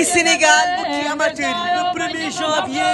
ci Sénégal mbokki amateur yi le 1er janvier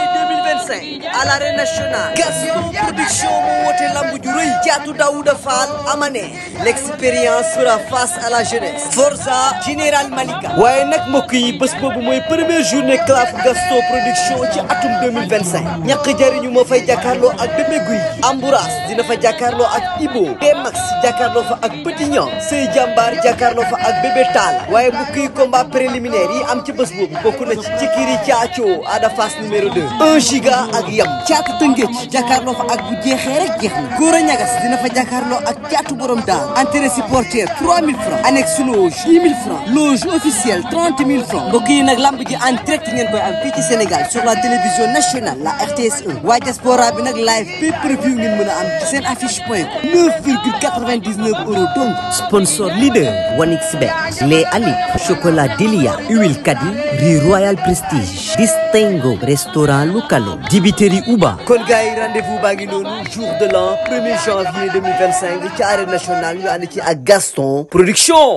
2025 à l'arène nationale Gaston Production moo woote lamb ju rëy Thiatou Daouda Fall Amané l'expérience fera face à la jeunesse Forza Général Malika waaye nag mbokk yi bés boobu mooy première journée CLAF Gaston Production ci atum 2025 ñàkk jariñu moo fay jàkkaarloo ak Bébé Guy Ambouras dina fa jàkkaarloo ak Ibo T-Max jàkkaarloo fa ak Petit Niang Sey Jambar jàkkaarloo fa ak Bébé Tall waaye mbokk yi combat préliminaire yi am ci bés boobu bokk na ci Cikiri Thiathio Ada Fass numéro 2 1 giga ak Yam Caatu Tëngéej jàkkaarloo fa ak bu jeexee rek jeex na Gora Ñagas dina fa jàkkaarloo ak Caatu Borom Daal entrée supporter 3000 francs annexe loge 10 000 francs loge officielle 30 000 francs mbokk yi nag lamb ji en direct ngeen koy am fii ci Sénégal sur la télévision nationale la RTS 1 waa diaspora bi nag live pay-per-view ngeen mën a am ci seen affiche point 9,99 € donc sponsor leader 1xBet lait Alip chocolat Delia huile Kadi riz Royal Prestige Distingo restaurant Lucalo dibiteri Uba kon gars yi rendez-vous baa ngi noonu jour de l'an 1er janvier 2025 ci arène nationale ñu ànd ci ak Gaston Production.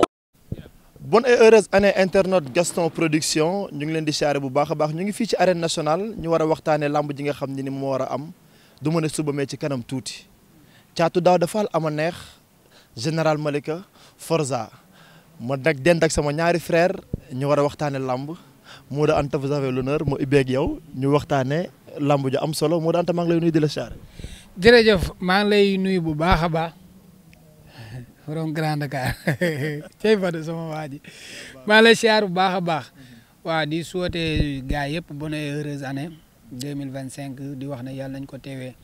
Bonne et heureuse année internaute Gaston Production ñu ngi leen di siyaare bu baax a baax ñu ngi fii ci arène nationale ñu war a waxtaanee lamb ji nga xam ne ni moo war a am du mën a suba mee ci kanam tuuti Thiatou Daouda Fall ama neex Général Malika Forza ma nag dend ak sama ñaari frère ñu war a waxtaanee lamb Modou Anta vous avez l'honneur moo ibbeeg yow ñu waxtaanee lamb ju am solo Modou Anta maa ngi lay nuyu di la siyaare. jërëjëf maa ngi lay nuyu bu baax a baax borom Grand Dakar cey Fadou sama waa ji maa ngi lay siyaar bu baax a baax waa di souhaiter gars yëpp bonne et heureuse année 2025 di wax ne yàlla nañ ko teewee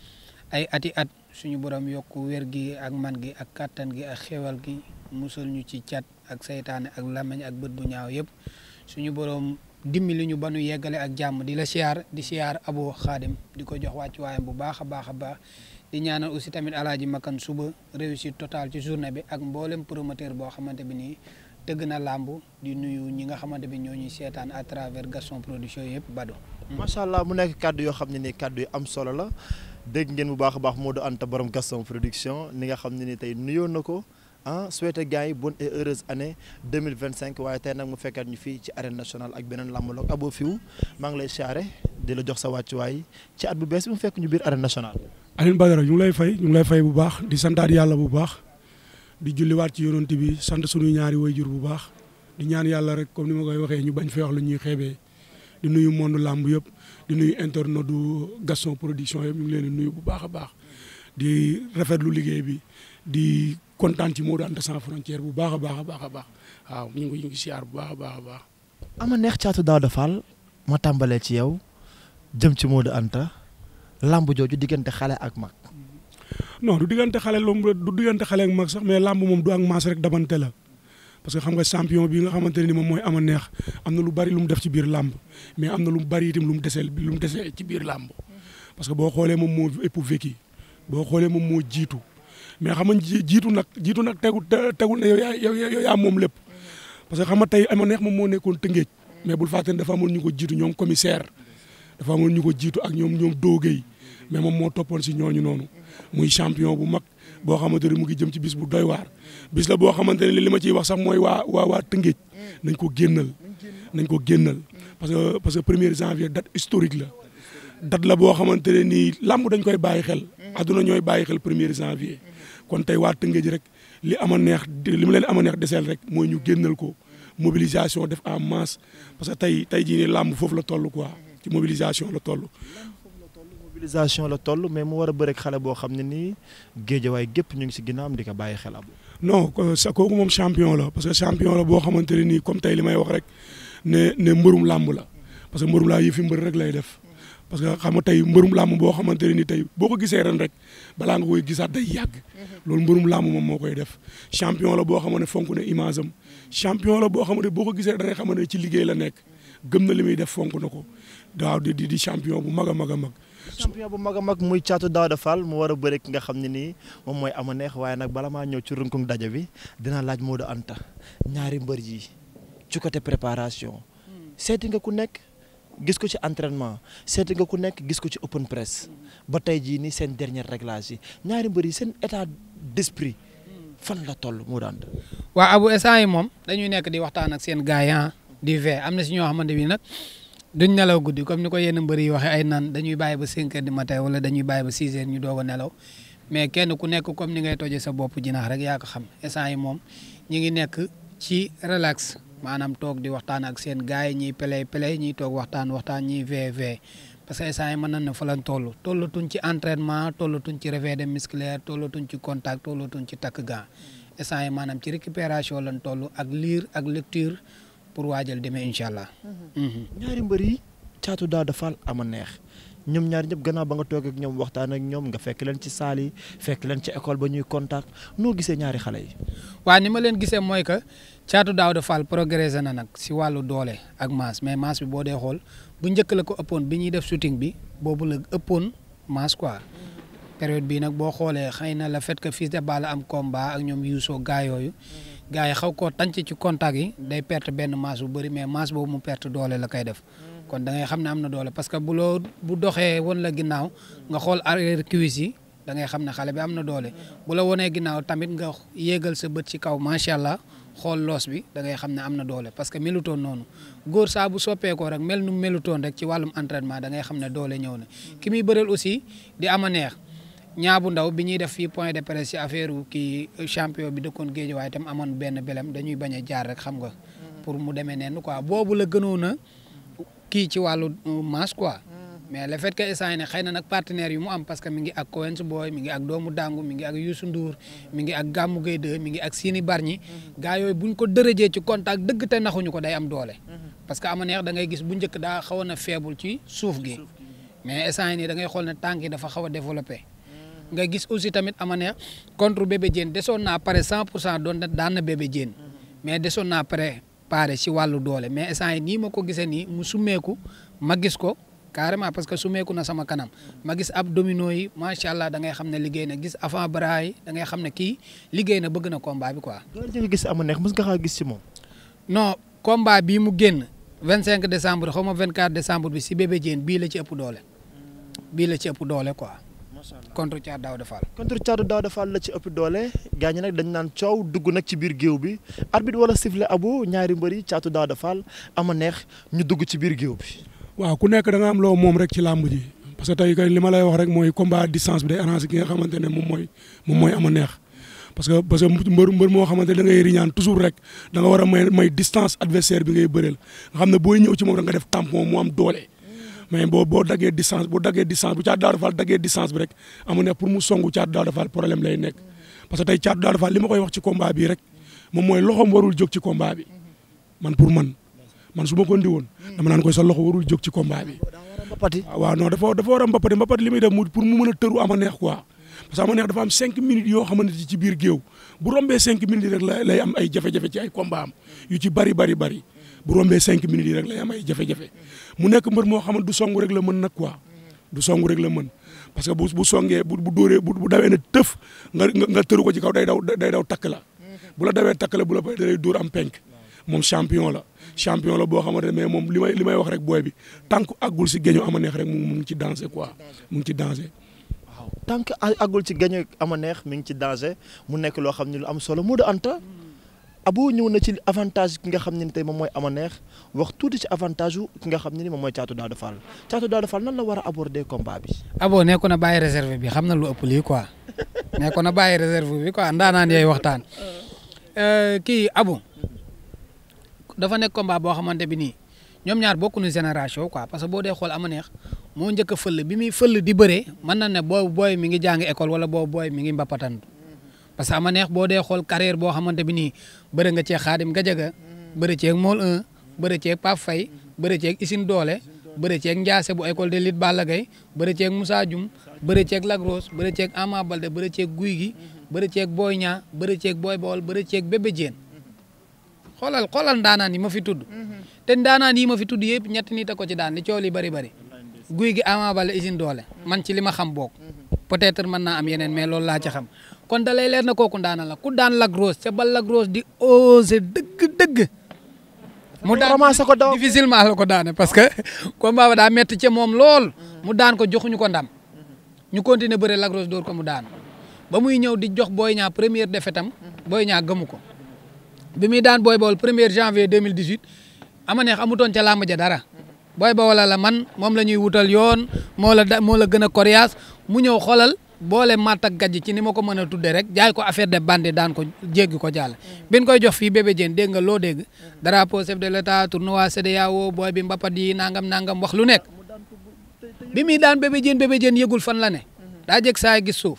ay ati at suñu borom yokk wér gi ak man gi ak kattan gi ak xewal gi musal ñu ci cat ak saytaane ak lamañ ak bët bu ñaaw yëpp suñu borom dimbali ñu ba nu yeggale ak jàmm di la siyaar di siyaar Abo Khadim di ko jox wàcc waayam bu baax a baax a baax di ñaanal aussi tamit alaaji Makan suba réussite totale ci journée bi ak mboolem promoteur boo xamante bi nii tëgg na làmb di nuyu ñi nga xamante bi ñoo ñuy seetaan à travers Gaston Production yëpp Bado. macha allah mu nekk kaddu yoo xam ne nii kaddu yu am solo la dégg ngeen bu baax a baax Modou Anta borom Gaston Production ni nga xam ne ni tey nuyoo na ko ah souhaité gars yi bonne et heureuse année 2025 waaye tey nag mu fekkaat ñu fii ci arène nationale ak beneen làmbaloog Abo Fiw maa ngi lay siyaare di la jox sa wàccuwaay ci at bu bees bi mu fekk ñu biir arène nationale. Alioune Badara ñu ngi lay fay bu baax di santaat yàlla bu baax di julliwaat ci yonent bi sant suñuy ñaari wayjur bu baax di ñaan yàlla rek comme ni ma koy waxee ñu bañ fee wax lu ñuy xeebee di nuyu monde làmb yëpp di nuyu internaute du Gaston Production yëpp ñu ngi leen di nuyu bu baax a baax di rafetlu liggéey bi di kontaan ci Modou Anta sans frontière bu baax a baax a baax a baax waaw ñu ngi siyaar bu baax a baax a baax. ama neex Thiatou Daouda Fall ma tàmbalee ci yow jëm ci Modou Anta lamb jooju diggante xale ak mag. non du diggante xale ak mag sax mais lamb moom du ak maas rek dabante la parce que xam nga champion bi nga xamante ne ni moom mooy ama neex am na lu bari lu mu def ci biir lamb mais am na lu bari itam lu mu desee ci biir lamb parce que boo xoolee moom moo ëpp vécu boo xoolee moom moo jiitu mais xam nga jiitu nag tegul ne yow yaa moom lépp parce que xam nga tey ama neex moom moo nekkoon Tëngéej mais bul fàtte ne dafa amoon ñu ko jiitu ñoom commissaire dafa amoon ñu ko jiitu ak ñoom doogay mais moom moo toppoon si ñooñu noonu muy champion bu mag boo xamante ne mu ngi jëm ci bis bu doy waar bis la boo xamante ne li ma ciy wax sax mooy waa Tëngéej nañ ko génnal parce que 1er janvier date historique la date la boo xamante ne nii làmb dañ koy bàyyi xel adduna ñooy bàyyi xel 1er janvier kon tey waa Tëngéej rek li ma leen ama neex deseel rek mooy ñu génnal ko mobilisation def en masse parce que tey jii nii làmb foofu la toll quoi ci mobilisation la toll. mais mu war a bëreeg xale boo xam ne nii géejawaay gépp ñu ngi si ginnaawam di ko bàyyi xel Abo. non kooku moom champion la parce que champion la boo xamante ne nii comme tey li may wax rek ne mbërum làmb la parce que mbërum laa yëfi mbër rek lay def parce que xam nga tey mbërum làmb boo xamante ne nii tey boo ko gisee ren rek balaa nga koy gisaat day yàgg loolu mbërum làmb moom moo koy def champion la boo xamante ne fonk na image am champion la boo xamante boo ko gisee da ngay xamante ne ci liggéey la nekk gëm na li muy def fonk na ko waaw di champion bu mag a mag a mag. champion bu mag a mag muy Thiatou Daouda Fall mu war a bëre ki nga xam ne nii moom mooy ama neex waaye nag bala maa ñëw ci runkum daje bi dina laaj Modou Anta ñaari mbër yi ci côté préparation seeti nga ku nekk gis ko ci entraînement seeti nga ku nekk gis ko ci open press ba tey jii nii seen dernier réglage yi ñaari mbër yi seen état d'esprit fan la toll Modou Anta. waa Abu instant yi moom dañuy nekk di waxtaan ak seen gars yi di veille am na si ñoo xamante bi nag duñ nelaw guddi comme ni ko yenn mbër yi waxee ay naan dañuy bàyyi ba 5 heures du matin wala dañuy bàyyi ba 6 heures ñu doog a nelaw mais kenn ku nekk comme ni ngay tojee sa bopp jinax rek yaa ko xam instant yi moom ñi ngi nekk ci relax maanaam toog di waxtaan ak seen gars yi ñiy play ñiy toog waxtaan ñiy veille parce que instant yi mën nañ ne fa lañ tollatuñ ci entraînement tollatuñ ci réveil de musculaire tollatuñ ci contact tollatuñ ci takk gant instant yi maanaam ci récupération lañ toll ak lire ak lecture pour waajal demee incha allah. ñaari mbër yi Thiatou Daouda Fall Ama Neex ñoom ñaar ñëpp gannaaw ba nga toog ak ñoom waxtaan ak ñoom nga fekk leen ci salle yi fekk leen ci école ba ñuy contact noo gisee ñaari xale yi. waaw ni ma leen gisee mooy que Thiatou Daouda Fall progressé na nag si wàllu doole ak masse mais masse bi boo dee xool bu njëkk la ko ëppoon bi ñuy def shooting bi boobu la ëppoon masse quoi période bii nag boo xoolee xëy na le fait que Fils de Balla am combat ak ñoom Youssou gaa yooyu gars yi xaw koo tànc ci contact yi day perte benn masse bu bëri mais masse boobu mu perte doole la koy def kon da ngay xam ne am na doole parce que bu doxee woon la ginnaaw nga xool arrière cuisse yi da ngay xam ne xale bi am na doole bu la wonee ginnaaw tamit nga yéegal sa bët ci kaw macha allah xool loos bi da ngay xam ne am na doole parce que melutoon noonu góor saa bu soppeekoo rek mel nu melutoon rek ci wàllum entraînement da ngay xam ne doole ñëw na ki muy bëreel aussi di Ama Neex ñaabu ndaw bi ñuy def fii point de presse ci affaire kii champion bi dëkkoon géej waaye tam amoon benn belem dañuy bañ a jaar rek xam nga pour mu demee neen quoi boobu la gënoon a kii ci wàllu masse quoi mais le fait que instant yi ne xëy na nag partenaires yu mu am parce que mi ngi ak Coens Boy mi ngi ak Doomu Dangu mi ngi ak Youssou Ndour mi ngi ak Gamou Gueye 2 mi ngi ak Sini Barñi gars yooyu buñ ko dërëjee ci contact dëgg te naxuñu ko day am doole parce que Ama Neex da ngay gis bu njëkk daa xawoon a faible ci suuf gi mais instant yi nii da ngay xool ne tànk yi dafa xaw a développé nga gis aussi tamit Ama Neex contre Bébé Diène desoon naa pare 100% doon daan na Bébé Diène mais desoon naa pare ci wàllu doole mais instant yi nii ma ko gisee nii mu summeeku ma gis ko carrément parce que summeeku na sama kanam ma gis abdominaux yi macha allah da ngay xam ne liggéey na gis avant bras yi da ngay xam ne kii liggéey na bëgg na combat bi quoi. loolu nga gis Ama Neex mos nga xaa gis ci moom. non combat bii mu génn 25 décembre xaw ma 24 décembre bi si Bébé Diène bii la ci ëpp doole quoi. contre Thiatou Daouda Fall. contre Thiatou Daouda Fall la ci ëpp doole gars ñi nag dañ naan coow dugg nag ci biir géew bi arbitre wala sifflet abo ñaari mbër yi Thiatou Daouda Fall Ama Neex ñu dugg ci biir géew bi. waaw ku nekk da nga am loo moom rek ci làmb ji parce que tey kay li ma lay wax rek mooy combat distance bi day arrangé ki nga xamante ne moom mooy Ama Neex parce que mbër moo xamante ne da ngay riñaan toujours rek da nga war a may distance adversaire bi ngay bëreel nga xam ne booy ñëw ci moom da nga def tampon mu am doole. mais boo daggee distance bu Thiatou Daouda Fall daggee distance bi rek Ama Neex pour mu songu Thiatou Daouda Fall problème lay nekk parce que tey Thiatou Daouda Fall li ma koy wax ci combat bi rek moom mooy loxoom warul jóg ci combat bi man su ma ko indi woon dama naan koy sa loxo warul jóg ci combat bi. waaw non dafa war a mbapati li muy def pour mu mën a tëru Ama Neex quoi parce que Ama Neex dafa am 5 minutes yoo xamante ni ci biir géew bu rombee 5 minutes rek lay am ay jafe-jafe ci ay combat am yu ci bari bu rombee 5 minutes yi rek lay am ay jafe-jafe mu nekk mbër moo xamante du songu rek la mën nag quoi du songu rek la mën parce que bu songee bu dóoree bu dawee ne tëf nga tëru ko ci kaw day daw takk la bu la dawee takk la bu la bay day dóor am penk moom champion la boo xamante ne mais moom li may wax rek booy bi tànk àggul si géño Ama Neex rek mu ngi ci danger quoi mu ngi ci danger. waaw tànk àggul ci géño Ama Neex mi ngi ci danger mu nekk loo xam ne lu am solo Modou Anta Abou ñëw na ci avantage ki nga xam ne tey moom mooy Ama Neex wax tuuti ci avantage yu ki nga xam ne ni moom mooy Thiatou Daouda Fall Thiatou Daouda Fall nan la war a aborder combat bi. Abou nekkoon na bàyyi réserve bi xam na lu ëpp lii quoi nekkoon na bàyyi réserve bi quoi ndaanaan yooyu waxtaan kii Abou dafa nekk combat boo xamante bi nii ñoom ñaar bokkuñu génération quoi parce que boo dee xool Ama Neex moo njëkk a fël bi muy fël di bëree mën na ne booy mi ngi jàng école wala booy mi ngi mbapatandu parce que Ama Neex boo dee xool carrière boo xamante bi nii bëri nga ceeg Khadim Gadiaga bëri ceeg Mol 1 bëri ceeg Pape Faye bëri ceeg Isine Doole bëri ceeg Ndiasse bu école de lutte Balla Gaye bëri ceeg Moussa Dioum bëri ceeg Lagros bëri ceeg Ama Balde bëri ceeg Guy gi bëri ceeg Boy Niang bëri ceeg Boy Bawol bëri ceeg Bébé Diène xoolal ndaanaan yi ma fi tudd te ndaanaan yi ma fi tudd yëpp ñetti nit a ko ci daan li coow li bari Guy gi Ama Balde Isine Doole man ci li ma xam boog peut-être mën naa am yeneen mais loolu laa ci xam kon da lay leer na kooku ndaanaan la ku daan Lagros te ba Lagros di osé dëgg mu daan difficilement la ko daane parce que combat ba daa métti ca moom lool mu daan ko joxuñu ko ndam ñu continuer bëre Lagros door ko mu daan ba muy ñëw di jox Boy Niang première défaite am Boy Niang gëmu ko bi muy daan Boy Baol 1er janvier 2018 ama neex amutoon ca làmb ja dara booy ba wala la man moom la ñuy wutal yoon moo la gën a coriace mu ñëw xoolal boole matt ak gajj ci ni ma ko mën a tuddee rek jaay ko affaire de bandi daan ko jéggi ko jàll bin koy jox fii Bébé Diène dégg nga loo dégg drapeau chef de l'état tournoi CEDEAO booy bi mbapat yi nangam wax lu nekk bi muy daan Bébé Diène yëgul fan la ne daa jeg saa gis suuf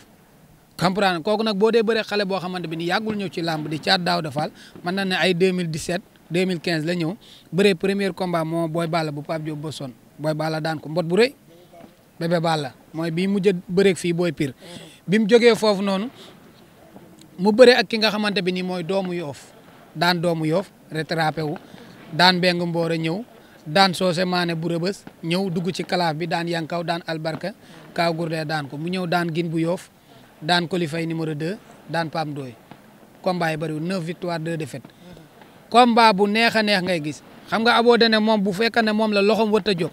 comprendre kooku nag boo dee bëre xale boo xamante bi ni yàggul ñëw ci làmb di Thiat Daouda Fall mën na ne ay 2017 2015 la ñëw bëree premier combat moo Boy Balla bu Pape Diop ba son Boy Balla daan ko mbot bu rëy Bébé Balla mooy bii mujj a bëreeg fii Boy Pire bi mu jógee foofu noonu mu bëre ak ki nga xamante bi nii mooy doomu Yoof daan doomu Yoof rattrapé wu daan Mbeng Mboor a ñëw daan Soose Maane bu Rëbës ñëw dugg ci kalaaf bi daan Yankaw daan Albarka Kaaw Gourdin daan ko mu ñëw daan Gine bu Yoof daan Kolifay numéro 2 daan Pam Doy combat yi bëriwul 9 victoires 2 défaites combat bu neex a neex ngay gis xam nga aboo dane moom bu fekkee ne moom la loxoom wët a jóg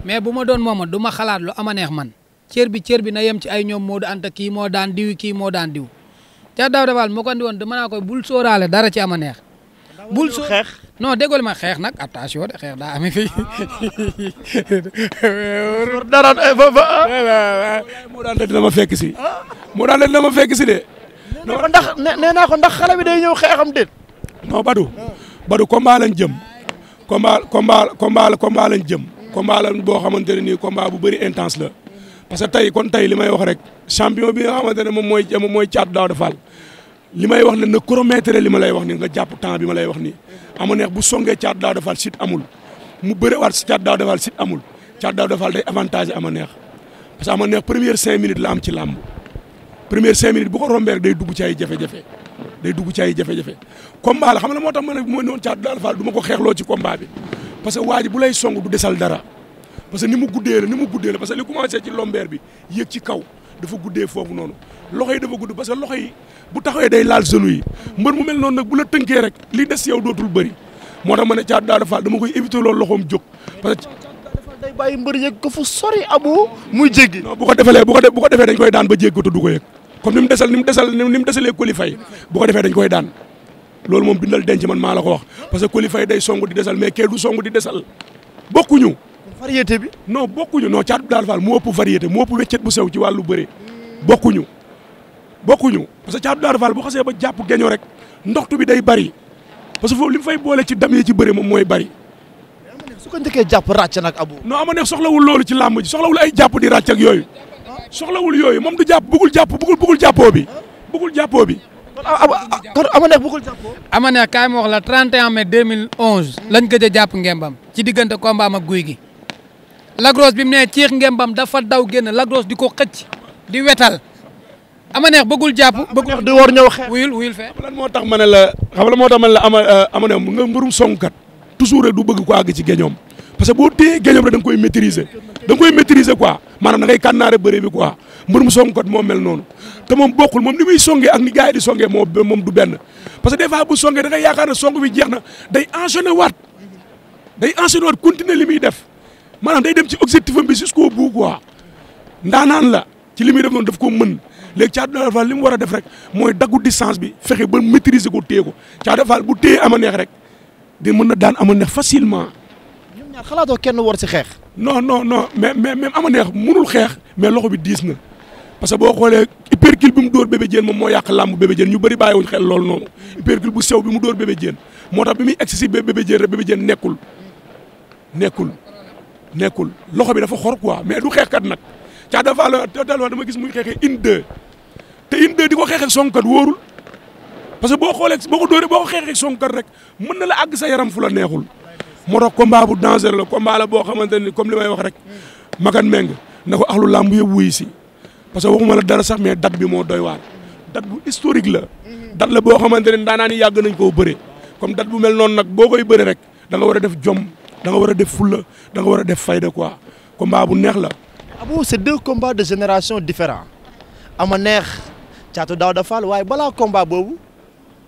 mais bu ma doon mooma du ma xalaat lu ama neex man cër bi na yem ci ay ñoom Modou Anta kii moo daan diw kii moo daan diw Thiat Daouda Fall moo ko andi woon dama naa koy bul sóoraale dara ci ama neex bul soo xeex non déggoo ma xeex nag attention de xeex daa amee fii dara moo daan dina ma fekk si moo daan dina ma fekk si de nee naa ko ndax xale bi day ñëw xeexam déet non Badou combat lañ jëm combat lañ jëm combat la boo xamante ne nii combat bu bëri intense la parce que tey li may wax rek champion bi nga xamante ne moom mooy Thiat Daouda Fall li may wax ne na chronomètre li ma lay wax ni nga jàpp temps bi ma lay wax nii ama neex bu songee Thiat Daouda Fall sit amul mu bëre waat si Thiat Daouda Fall sit amul Thiat Daouda Fall day avantage ama neex parce que ama neex première 5 minutes la am ci làmb première 5 minutes bu ko rombee rek day dugg ci ay jafe-jafe combat la xam nga moo tax ma ne mooy noonu Thiat Daouda Fall du ma ko xeexloo ci combat bi parce que waa ji bu lay song du desal dara parce que ni mu guddee la parce que li commencé ci lombeer bi yéeg ci kaw dafa guddee foofu noonu loxo yi dafa gudd parce que loxo yi bu taxawee day laal genou yi mbër mu mel noonu nag bu la tënkee rek li des yow dootul bëri moo tax ma ne Thiat Daouda Fall dama koy éviter loolu loxoom jóg parce que day bàyyi mbër yëg ko fu sori abu muy jéggi non bu ko defee dañ koy daan ba jéggi ko te du ko yëg comme ni mu desalee Kolifay bu ko defee dañ koy daan loolu moom bindal denc man maa la ko wax parce que Kolifay day song di desal mais kee du song di desal bokkuñu. variété bi. non bokkuñu non Thiat Daouda Fall moo ëpp variété moo ëpp weccet bu sew ci wàllu bëre bokkuñu parce que Thiat Daouda Fall bu xasee ba jàpp geño rek ndoxtu bi day bari parce que foofu li mu fay boole ci dam yi ci bëre moom mooy bari. su ko njëkkee jàpp ràcc nag abu. non ama neex soxlawul loolu ci làmb ji soxlawul ay jàpp di ràcc ak yooyu soxlawul yooyu moom du jàpp bëggul jàppoo bi. kon ama neex bëggul jàppoo. ama neex kaay ma wax la 31 mai 2011 lañ gëj a jàpp ngembam ci diggante combat am ak guy gi Lagros bi mu nee ciix ngembam dafa daw génn Lagros di ko xëcc di wetal ama neex bëggul jàpp. bëggul di war ñëw xeex. wuyul fee. xam lan moo tax ma ne la ama neex nga mbërum songkat toujours rek du bëgg ko àgg ci géñoom parce que boo téye géñoom rek da nga koy maîtriser quoi maanaam da ngay kànnaare bëre bi quoi mbërum songkat moo mel noonu te moom bokkul moom ni muy songee ak ni gars yi di songee moom du benn parce que des fois bu songee da ngay yaakaar ne song bi jeex na day enchaîner waat continuer li muy def maanaam day dem ci objectif am bi jusqu'au bout quoi ndaanaan la ci li muy def noonu daf ko mën léegi Thiat Daouda Fall li mu war a def rek mooy daggu distance bi fexe ba maîtriser ko téye ko Thiat Daouda Fall bu téye ama neex rek di mën na daan ama neex facilement. ñoom ñaar xalaatoo kenn war si xeex. non mais même ama neex mënul xeex mais loxo bi diis na parce que boo xoolee hypercule bi mu dóor Bébé Diène moom moo yàq làmb Bébé Diène ñu bëri bàyyiwuñ xel loolu noonu hypercule bu sew bi mu dóor Bébé Diène moo tax bi muy egsi si Bébé Diène rek Bébé Diène nekkul loxo bi dafa xor quoi mais du xeexkat nag Thiat Daouda Fall dama gis muy xeexee une deux te une deux di ko xeexee songkat wóorul parce que boo ko dóoree boo ko xeexee songkat rek mën na la àgg sa yaram fu la neexul moo tax combat bu dangereux la combat la boo xamante ni comme li may wax rek magan meng na ko axlu làmb yëpp wuyu si parce que waxuma la dara sax mais date bi moo doy waar date bu historique la date la boo xamante ne daanaa ni yàgg nañ koo bëre comme date bu mel noonu nag boo koy bëre rek da nga war a def jom da nga war a def fulla da nga war a def fayda quoi combat bu neex la. Abou c'est deux combats de génération différents ama neex Thiat Daouda Fall waaye balaa combat boobu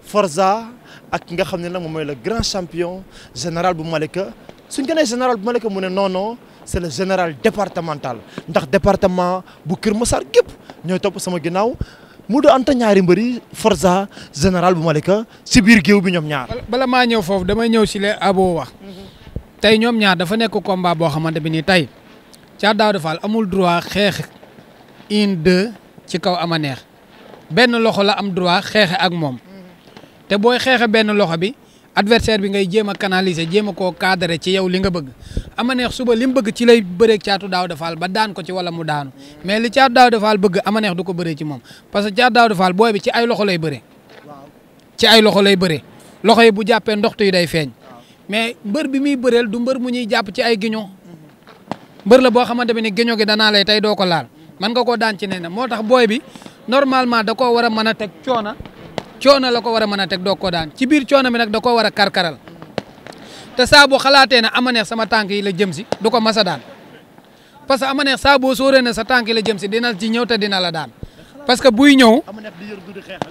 Forza ak ki nga xam ne nag moom mooy le grand champion général bu Malika suñ ko nee général bu Malika mu ne non c'est le général départemental ndax département bu Kër Massar gépp ñooy topp sama ginnaaw mu do anta ñaari mbëri Forza général bu Malika si biir géew bi ñoom ñaar. bala maa ñëw foofu damay ñëw si le Abo wax tey ñoom ñaar dafa nekk combat boo xamante bi nii tey Thiatou Daouda Fall amul droit xeex 1-2 ci kaw Ama Neex benn loxo la am droit xeexe ak moom te booy xeexe benn loxo bi adversaire bi ngay jéem a canaliser jéem a koo cadrer ci yow li nga bëgg Ama Neex suba li mu bëgg ci lay bëreeg Thiatou Daouda Fall ba daan ko ci wala mu daanu mais li Thiatou Daouda Fall bëgg Ama Neex du ko bëree ci moom parce que Thiatou Daouda Fall booy bi ci ay loxo lay bëree ci ay loxo lay bëree loxo yi bu jàppee ndoxtu yi day feeñ mais mbër bi muy bëreel du mbër mu ñuy jàpp ci ay giño mbër la boo xamante ne giño gi danaa lay tey doo ko laal man nga koo daan ci nee na moo tax booy bi normalement da koo war a mën a teg coono la ko war a mën a teg doo ko daan ci biir coono bi nag da koo war a karkaral te saa boo xalaatee ne Ama Neex sama tànk yi la jëm si du ko mas a daan parce que Ama Neex saa boo sóoree ne sa tànk yi la jëm si dina ci ñëw te dina la daan parce que buy ñëw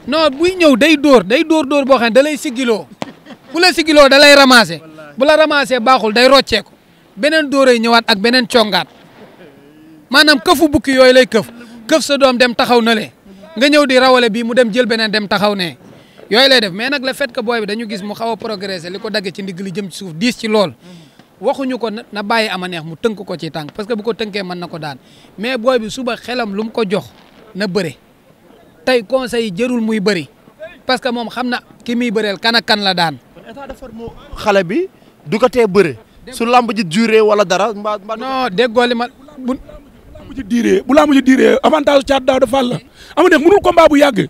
non buy ñëw day dóor boo xam ne da lay sigiloo bu la sigiloo da lay ramasser bu la ramasser baaxul day rocceeku beneen dóoray ñëwaat ak beneen congaat maanaam këfu bukki yooyu lay këf sa doom dem taxaw na le nga ñëw di rawale bii mu dem jël beneen dem taxaw ne yooyu lay def mais nag le fait que booy bi dañu gis mu xaw a progresser li ko dagge ci ndigg li jëm ci suuf diis ci lool waxuñu ko na bàyyi Ama Neex mu tënk ko ci tànk parce que bu ko tënkee mën na ko daan mais booy bi suba xelam lu mu ko jox na bëre tey conseil yi jërul muy bëri parce que moom xam na ki muy bëreel kan ak kan la daan. état de forme xale bi du ko tee bëre su lamb ji duré wala dara. non déggoo li ma bu lamb ji duré avantage Thiatou Daouda Fall la Ama Neex mënul combat bu yàgg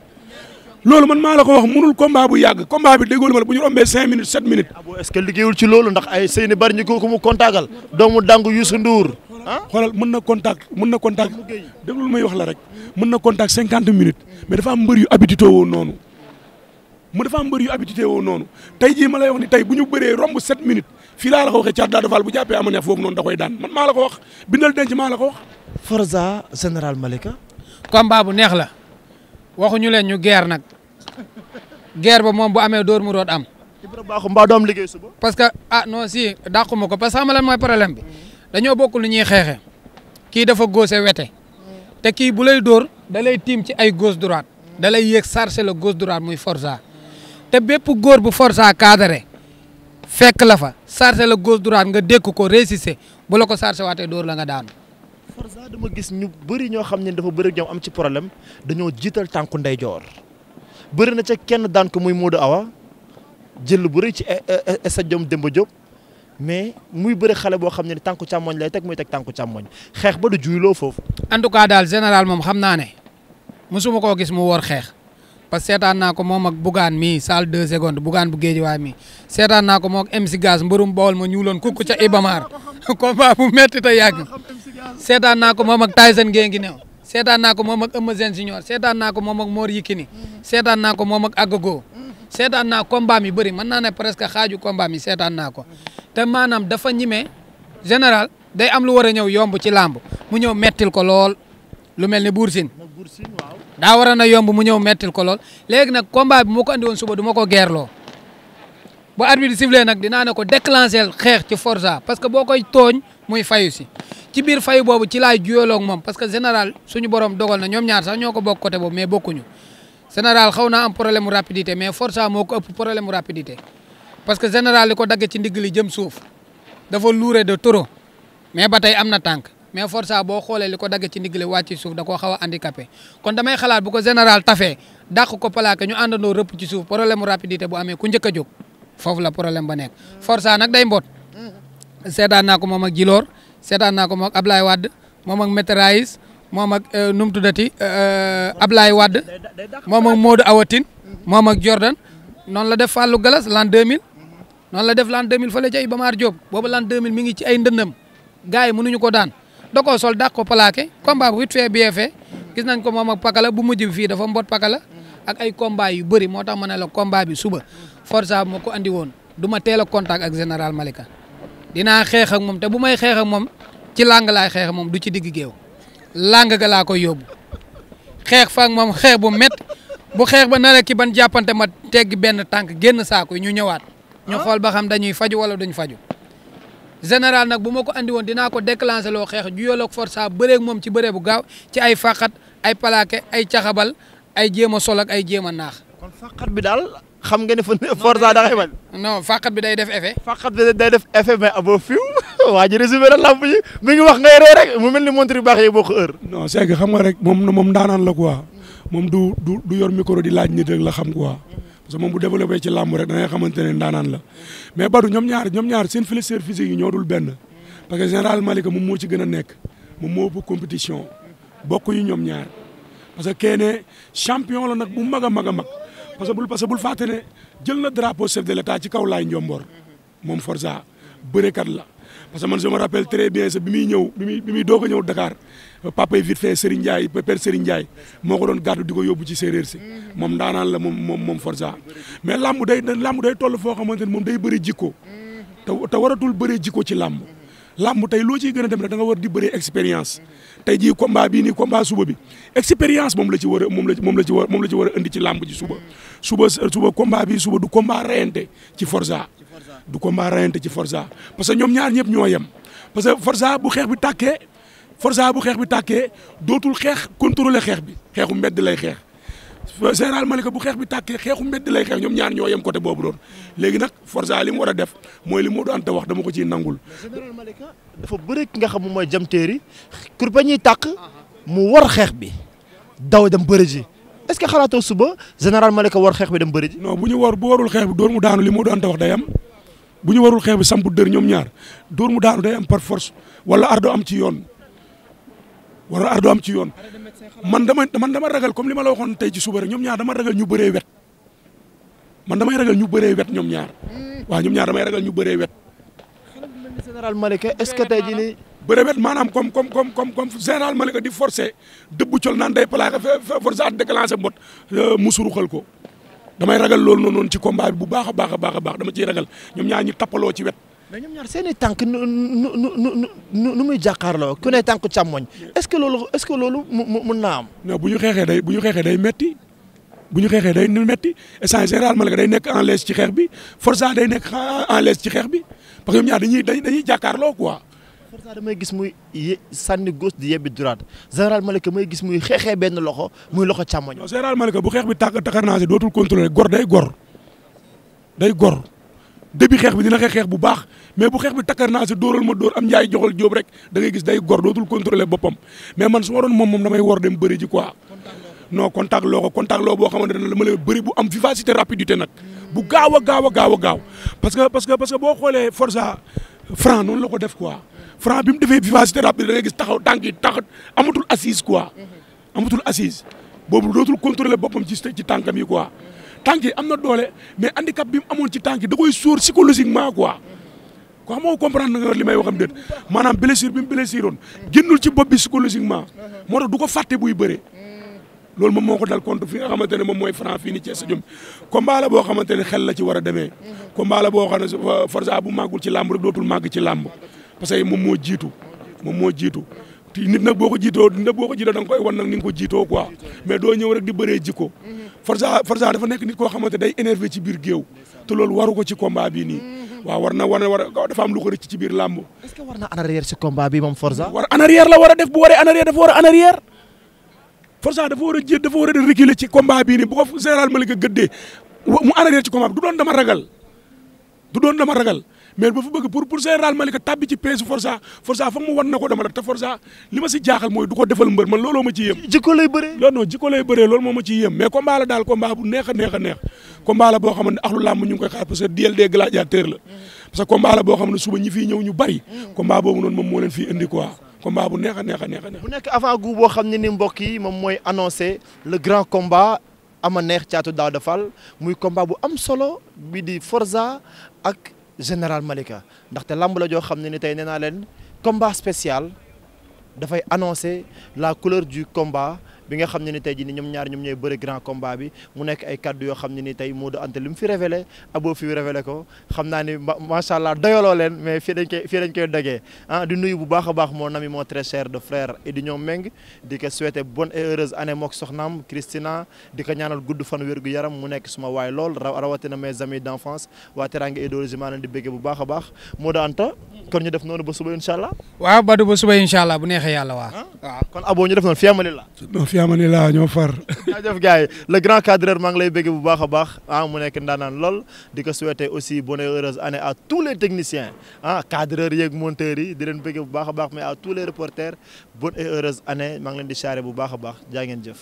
loolu man maa la ko wax mënul combat bu yàgg combat bi déggoo li ma la bu ñu rombee 5 minutes 7 minutes. est-ce que liggéeyul ci loolu ndax ay Seyni bari ñu ko mu kontaagal doomu dangu Youssou Ndour. xoolal mën na contact déglul may wax la rek mën na contact 50 minutes mais dafa am mbër yu habitué woo noonu tey jii ma lay wax ni tey bu ñu bëree romb 7 minutes fii laa la ko waxee Thiatou Daouda Fall bu jàppee Ama Neex foofu noonu da koy daan man maa la ko wax bindal denc maa la ko wax. Forza Général Malika. combat bu neex la waxuñu leen ñu guerre nag guerre ba moom bu amee dóor mu root am. Ibra Bakhoum mbaa doom liggéey suba. parce que non si dàquma ko parce que xam nga lan mooy problème bi dañoo bokk lu ñuy xeexe kii dafa gauche wete te kii bu lay dóor da lay tiim ci ay gauche droite da lay yéeg chargé la gauche droite muy Forza te bépp góor bu Forza cadré fekk la fa chargé la gauche droite nga dékk ko résister bu la ko chargé waatee dóor la nga daanu. Forza dama gis ñu bëri ñoo xam ne dafa bëri ñoom am ci problème dañoo jiital tànku ndeyjoor bëri na ca kenn daan ko muy Modou Awa jël bu rëy ci stade Demba Diop mais muy bëri xale boo xam ne tànku càmmoñ lay teg muy teg tànku càmmoñ xeex ba du juyloo foofu. en tout cas daal général moom xam naa ne mosuma koo gis mu war xeex parce que seetaan naa ko moom ak Bougane mii salle 2 secondes Bougane bu Géejawaay mii seetaan naa ko moom ak MC Gaz mbërum Bawol ma ñuuloon kukku ca Ibamar combat bu métti te yàgg seetaan naa ko moom ak Tyson Gueye ngi new seetaan naa ko moom ak Eumeu Sène Junior seetaan naa ko moom ak Mor Yekini seetaan naa ko moom ak Agogo seetaan naa combat mi bëri mën naa ne presque xaaju combat mi seetaan naa ko te maanaam dafa ñime général day am lu war a ñëw yomb ci làmb mu ñëw mettil ko lool lu mel ni Bour Sine daa war a na yomb mu ñëw mettil ko lool léegi nag combat bi moo ko andi woon suba du ma ko geerloo bu arbitre bi sifflé nag dinaa ne ko déclencher xeex ci Forza parce que boo koy tooñ muy fayu si ci biir fayu boobu ci laay juyaloog moom parce que général suñu borom dogal na ñoom ñaar sax ñoo ko bokk côté boobu mais bokkuñu général xaw naa am problème mu rapidité mais Forza moo ko ëpp problème mu rapidité parce que général li ko dagg ci ndigg li jëm suuf dafa louré de trop mais ba tey am na tànk mais Forza boo xoolee li ko dagg ci ndigg li wàcc ci suuf da koo xaw a handicapé kon damay xalaat bu ko général tafee dàq ko plaqué ñu àndandoo rëpp ci suuf problème mu rapidité bu amee ku njëkk a jóg foofu la problème ba nekk Forza nag day mboot seetaan naa ko moom ak Djilor seetaan naa ko moom ak Ablaye Wade moom ak Météraïs moom ak nu mu tuddati Ablaye Wade moom ak Modou Awatine moom ak Jordan noonu la def Fallou Galas l'an 2000 noonu la def l'an 2000 fële ca Iba Mar Diop boobu l'an 2000 mi ngi ci ay ndëndam gars yi mënuñu ko daan da koo sol dàq ko plaqué combat bu vite fait bien fait gis nañ ko moom ak Pakala bu mujj bi fii dafa mbot Pakala ak ay combat yu bëri moo tax ma ne la combat bi suba Forza moo ko andi woon du ma teel a contact ak général Malika dinaa xeex ak moom te bu may xeex ak moom ci làng laay xeex ak moom du ci digg géew làng ga laa koy yóbbu xeex fa ak moom xeex bu métti bu xeex ba nar a ki ban jàppante ma teggi benn tànk génn saako yi ñu ñëwaat ñu xool ba xam dañuy faju wala duñ faju général nag bu ma ko andi woon dinaa ko déclenché loo xeex juyaloog Forza bëreeg moom ci bëree bu gaaw ci ay faqat ay plaqué ay caxabal ay jéem a sol ak ay jéem a naax. kon faqat bi daal xam nga ne Forza da ngay bañ. non fàqat bi day def effet. fàqat bi day def effet mais Abo fiw waa ji résumé na lamb ji mi ngi wax ngay ree rek mu mel ni montre yu baax yi bokk heure. non c'est que xam nga rek moom daanaan la quoi moom du yor micro di laaj nit rek la xam quoi parce que moom bu développé ci lamb rek da ngay xamante ne daanaan la mais Badou ñoom ñaar seen flécheur physique yi ñoo dul benn parce que général Malika moom moo ci gën a nekk moom moo ëpp compétition bokkuñu ñoom ñaar parce que kenn champion la nag bu mag a mag a mag parce que bul fàtte ne jël na drapeau chef de l'état ci kaw laay Njomboor moom Forza bërekat la parce que man je me rappelle très bien ça bi muy doog a ñëw Dakar papa yi vite fait Serigne Ndiaye père Serigne Ndiaye moo ko doon gàddu di ko yóbbu ci séeréer si moom daanaan la moom Forza mais lamb day toll foo xamante ne moom day bëri jikko te waratul bëri jikko ci lamb tey loo ciy gën a dem rek da nga war di bëri expérience tey jii combat bii nii combat suba bi expérience moom la ci war a indi ci lamb ji suba combat bi suba du combat reyante ci Forza du combat reyante ci Forza parce que ñoom ñaar ñëpp ñoo yem parce que Forza bu xeex bi tàkkee dootul xeex contrôler xeex bi xeexu mbedd lay xeex général Malika bu xeex bi tàkkee xeexu mbedd lay xeex ñoom ñaar ñoo yem côté boobu doon léegi nag Forza li mu war a def mooy li Modou Anta wax dama ko ciy nangul. général Malika dafa bëri ki nga xam mooy jam téeri kur ba ñuy tàkk mu war xeex bi daw dem bëri ji est-ce que xalaatoo suba général Malika war xeex bi dem bëri ji. non bu warul xeex bi dóor mu daanu li Modou Anta wax day am bu ñu warul xeex bi sampu dër ñoom ñaar dóor mu daanu day am par force wala ardo am ci yoon man dama ragal comme li ma la waxoon tey ci suba rek ñoom ñaar dama ragal ñu bëree wet ñoom ñaar waaw ñoom ñaar damay ragal ñu bëree wet. général Malika est-ce que tey jii nii. bëree wet maanaam comme général Malika di forcer dëbbu col naan day plaqué forcer at déclenché mbot musuru xal ko damay ragal loolu noonu ci combat bi bu baax a baax dama ciy ragal ñoom ñaar ñu tappaloo ci wet. mais ñoom ñaar seen i tànk nu muy jàkkaarloo ku ne tànk càmmoñ est-ce que loolu mun naa am. non bu ñu xeexee day metti instant général Malika day nekk en l'aise ci xeex bi Forza day nekk en l'aise ci xeex bi parce que ñoom ñaar dañuy jàkkaarloo quoi. Forza damay gis muy sànni gauche di yebbi droite général Malika may gis muy xeexee benn loxo muy loxo càmmoñ. non général Malika bu xeex bi takarnaase dootul contrôler day gor début xeex bi dina xeex bu baax mais bu xeex bi takarnaase dóoral ma dóor am njaay joxal jóob rek da ngay gis day gor dootul contrôler boppam mais man su ma doon moom damay war dem bëri ji quoi. non contact loo boo xamante ne dama lay bëri bu am vivacité rapidité nag bu gaaw a parce que boo xoolee Forza Franc noonu la ko def quoi Franc bi mu defee vivacité rapide da ngay gis taxaw tànk yi amatul assise quoi amatul assise boobu dootul contrôler boppam ci tànkam yi quoi tànk yi am na doole mais handicap bi mu amoon ci tànk yi da koy sóor psychologiquement quoi ko xamoo comprendre nga li may waxam déet maanaam blessure bi mu blessure woon génnul ci bopp bi psychologiquement moo tax du ko fàtte buy bëree loolu moom moo ko dal contre fi nga xamante ne moom mooy Franc fii ni Thiès sa jom combat la boo xamante ne xel la ci war a demee combat la boo xam ne Forza bu màggul ci làmb rek dootul màgg ci làmb parce que moom moo jiitu te nit nag boo ko jiitoo da nga koy wan nag ni nga ko jiitoo quoi mais doo ñëw rek di bëree jikko Forza dafa nekk nit koo xamante day énervé ci biir géew te loolu waru ko ci combat bii nii waaw war dafa am lu ko rëcc ci biir làmb. est-ce que war na en arrière ci combat bi moom Forza. en arrière la war a def bu waree en arrière dafa war a en arrière Forza dafa war a reculer ci combat bii nii bu ko général Malika gëddee mu en arrière ci combat bi du doon dama ragal mais ba fa bëgg pour général Malika tabbi ci peesu Forza foog mu war na ko dama rek te Forza li ma si jaaxal mooy du ko defal mbër man looloo ma ci yëm. jikko lay bëree. loolu moo ma ciy yëm mais combat la daal combat bu neex a neex combat la boo xam ne axlu làmb ñu ngi koy xaar parce que duel des gladiateurs la parce que combat la boo xam ne suba ñi fiy ñëw ñu bari combat boobu noonu moom moo leen fiy indi quoi combat bu neex a neex. bu nekk avant goût boo xam ne ni mbokk yi moom mooy annoncé le grand combat ama neex Thiatou Daouda Fall muy combat bu am solo bi di Forza ak général Malika ndaxte lamb la joo xam ne ni tey nee naa leen combat spécial dafay annoncer la couleur du combat bi nga xam ne ni tey jii ni ñoom ñaar ñoom ñooy bëri grand combat bi mu nekk ay kaddu yoo xam ne ni tey Modou Anta li mu fi révélé Abo fi révélé ko xam naa ni macha allah doyaloo leen mais fii dañ koy dogee di nuyu bu baax a baax mon ami mon très cher de frère et di ñoom Meng di ko souhaiter bonne et heureuse année mook soxnaam Christina di ko ñaanal gudd fan wér gu yaram mu nekk suma waay lool rawatina mes amis d'enfance waa Teranga et d'origine maa leen di béggee bu baax a baax Modou Anta kon ñu def noonu ba suba incha allah. waaw Badou ba suba incha allah bu neexee yàlla waaw. kon Abo ñu def noonu fi amali la. fi amani laa ñoo far. jaajëf gars yi le grand cadreur maa ngi lay bëgg bu baax a baax mu nekk ndaanaan lool di ko souhaiter aussi bonne et heureuse année à tous les techniciens cadreurs yeeg monteurs yi di leen bëgg bu baax a baax mais à tous les reporters bonne et heureuse année maa ngi leen di charrer bu baax a baax jaa ngeen jëf.